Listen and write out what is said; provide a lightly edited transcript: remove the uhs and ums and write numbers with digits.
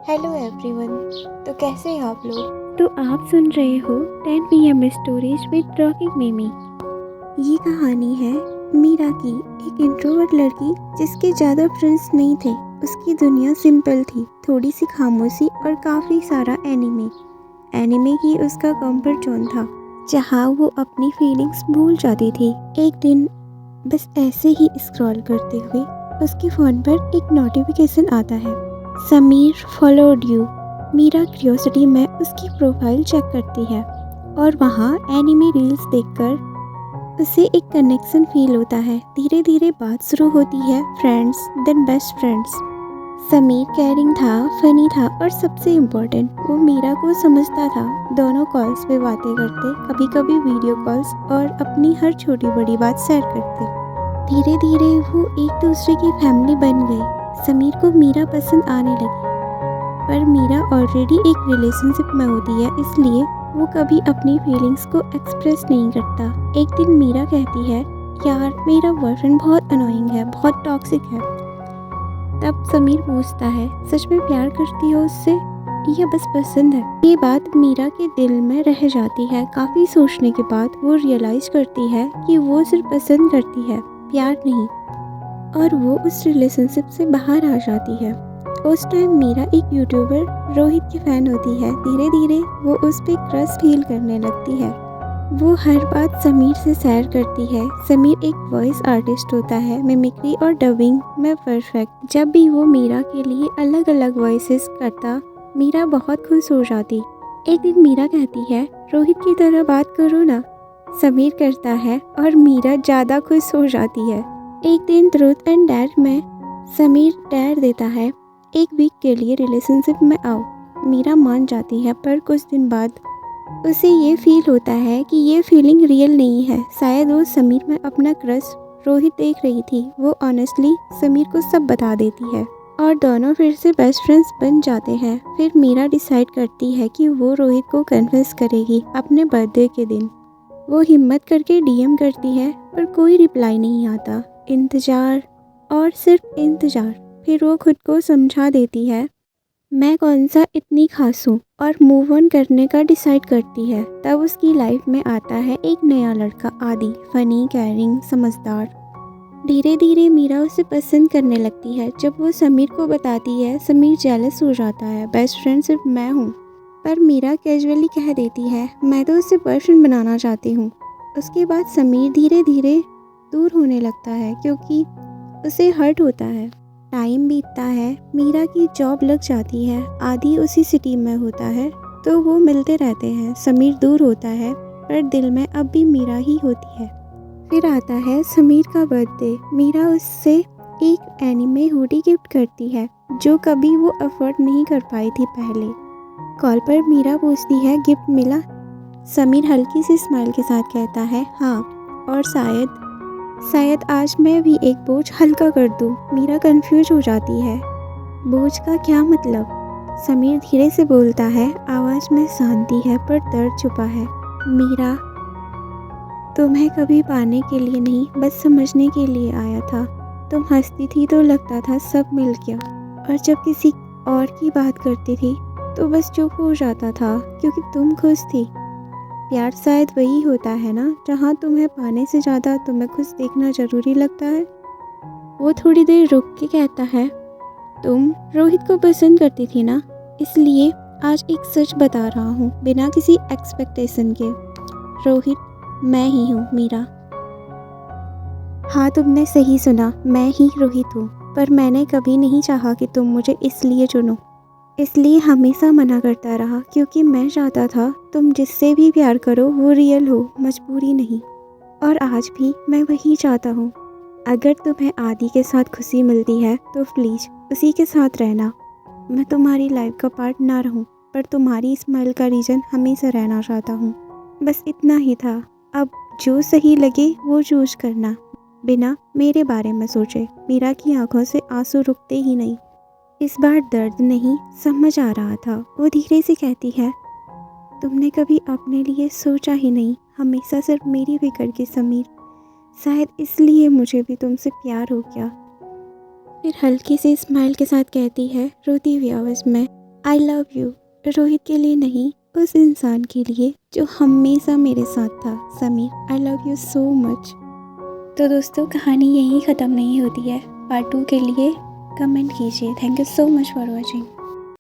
Hello everyone. तो कैसे हैं आप लोग। तो आप सुन रहे हो 10 PM स्टोरीज विद रॉकिंग मिमी। ये कहानी है मीरा की, एक इंट्रोवर्ट लड़की जिसके ज़्यादा फ्रेंड्स नहीं थे। उसकी दुनिया सिंपल थी, थोड़ी सी खामोशी और काफ़ी सारा एनिमे। एनिमे ही उसका कंफर्ट जोन था, जहाँ वो अपनी फीलिंग्स भूल जाती थी। एक दिन बस ऐसे ही स्क्रॉल करते हुए उसके फ़ोन पर एक नोटिफिकेशन आता है, Sameer followed you. Meera curiosity में उसकी प्रोफाइल चेक करती है और वहाँ एनिमे रील्स देखकर उसे एक कनेक्शन फील होता है। धीरे धीरे बात शुरू होती है, friends then best friends. Sameer caring था, फनी था और सबसे इम्पोर्टेंट वो मीरा को समझता था। दोनों कॉल्स पे बातें करते, कभी कभी वीडियो कॉल्स, और अपनी हर छोटी बड़ी बात शेयर करते। धीरे धीरे वो एक दूसरे की फैमिली बन गई। समीर को मीरा पसंद आने लगी, पर मीरा ऑलरेडी एक रिलेशनशिप में होती है, इसलिए वो कभी अपनी फीलिंग्स को एक्सप्रेस नहीं करता। एक दिन मीरा कहती है, यार मेरा बॉयफ्रेंड बहुत अनोइंग है, बहुत टॉक्सिक है। तब समीर पूछता है, सच में प्यार करती हो उससे या बस पसंद है? ये बात मीरा के दिल में रह जाती है। काफ़ी सोचने के बाद वो रियलाइज़ करती है कि वो सिर्फ पसंद करती है, प्यार नहीं, और वो उस रिलेशनशिप से बाहर आ जाती है। उस टाइम मीरा एक यूट्यूबर रोहित की फ़ैन होती है। धीरे धीरे वो उस पर क्रश फील करने लगती है। वो हर बात समीर से शेयर करती है। समीर एक वॉइस आर्टिस्ट होता है, मिमिक्री और डबिंग में परफेक्ट। जब भी वो मीरा के लिए अलग अलग वॉइसेस करता, मीरा बहुत खुश हो जाती। एक दिन मीरा कहती है, रोहित की तरह बात करो ना। समीर करता है और मीरा ज़्यादा खुश हो जाती है। एक दिन ट्रूथ एंड डेयर में समीर डेयर देता है, एक वीक के लिए रिलेशनशिप में आओ। मीरा मान जाती है, पर कुछ दिन बाद उसे ये फील होता है कि ये फीलिंग रियल नहीं है। शायद वो समीर में अपना क्रश रोहित देख रही थी। वो ऑनेस्टली समीर को सब बता देती है और दोनों फिर से बेस्ट फ्रेंड्स बन जाते हैं। फिर मीरा डिसाइड करती है कि वो रोहित को कन्विंस करेगी अपने बर्थडे के दिन। वो हिम्मत करके डीएम करती है, पर कोई रिप्लाई नहीं आता। इंतज़ार और सिर्फ इंतज़ार। फिर वो खुद को समझा देती है, मैं कौन सा इतनी खास हूँ, और मूव ऑन करने का डिसाइड करती है। तब उसकी लाइफ में आता है एक नया लड़का, आदि, फनी, केयरिंग, समझदार। धीरे धीरे मीरा उसे पसंद करने लगती है। जब वो समीर को बताती है, समीर जेलस हो जाता है। बेस्ट फ्रेंड सिर्फ मैं हूँ, पर मीरा कैजुअली कह देती है, मैं तो उसे बॉयफ्रेंड बनाना चाहती हूँ। उसके बाद समीर धीरे धीरे दूर होने लगता है, क्योंकि उसे हर्ट होता है। टाइम बीतता है, मीरा की जॉब लग जाती है, आदि उसी सिटी में होता है, तो वो मिलते रहते हैं। समीर दूर होता है, पर दिल में अब भी मीरा ही होती है। फिर आता है समीर का बर्थडे। मीरा उससे एक एनिमे हुडी गिफ्ट करती है, जो कभी वो अफोर्ड नहीं कर पाई थी पहले। कॉल पर मीरा पूछती है, गिफ्ट मिला? समीर हल्की सी स्माइल के साथ कहता है, हाँ, और शायद आज मैं भी एक बोझ हल्का कर दूं। मीरा कंफ्यूज हो जाती है, बोझ का क्या मतलब? समीर धीरे से बोलता है, आवाज़ में शांति है पर दर्द छुपा है। मीरा, तुम्हें कभी पाने के लिए नहीं, बस समझने के लिए आया था। तुम हंसती थी तो लगता था सब मिल गया, और जब किसी और की बात करती थी तो बस चुप हो जाता था, क्योंकि तुम खुश थी। प्यार शायद वही होता है ना, जहाँ तुम्हें पाने से ज़्यादा तुम्हें खुश देखना ज़रूरी लगता है। वो थोड़ी देर रुक के कहता है, तुम रोहित को पसंद करती थी ना, इसलिए आज एक सच बता रहा हूँ, बिना किसी एक्सपेक्टेशन के। रोहित मैं ही हूँ मीरा। हाँ, तुमने सही सुना, मैं ही रोहित हूँ, पर मैंने कभी नहीं चाहा कि तुम मुझे इसलिए चुनो। इसलिए हमेशा मना करता रहा, क्योंकि मैं चाहता था तुम जिससे भी प्यार करो वो रियल हो, मजबूरी नहीं। और आज भी मैं वही चाहता हूँ। अगर तुम्हें आदि के साथ खुशी मिलती है तो प्लीज़ उसी के साथ रहना। मैं तुम्हारी लाइफ का पार्ट ना रहूँ, पर तुम्हारी स्माइल का रीज़न हमेशा रहना चाहता हूँ। बस इतना ही था। अब जो सही लगे वो चूज करना, बिना मेरे बारे में सोचे। मीरा की आंखों से आंसू रुकते ही नहीं। इस बार दर्द नहीं, समझ आ रहा था। वो धीरे से कहती है, तुमने कभी अपने लिए सोचा ही नहीं, हमेशा सिर्फ मेरी फिक्र की समीर। शायद इसलिए मुझे भी तुमसे प्यार हो गया। फिर हल्की सी स्माइल के साथ कहती है, रोती हुई आवाज़ में, आई लव यू रोहित के लिए नहीं, उस इंसान के लिए जो हमेशा मेरे साथ था। Sameer, I love you so much. तो दोस्तों, कहानी यहीं ख़त्म नहीं होती है। पार्ट 2 के लिए कमेंट कीजिए। Thank you so much for watching.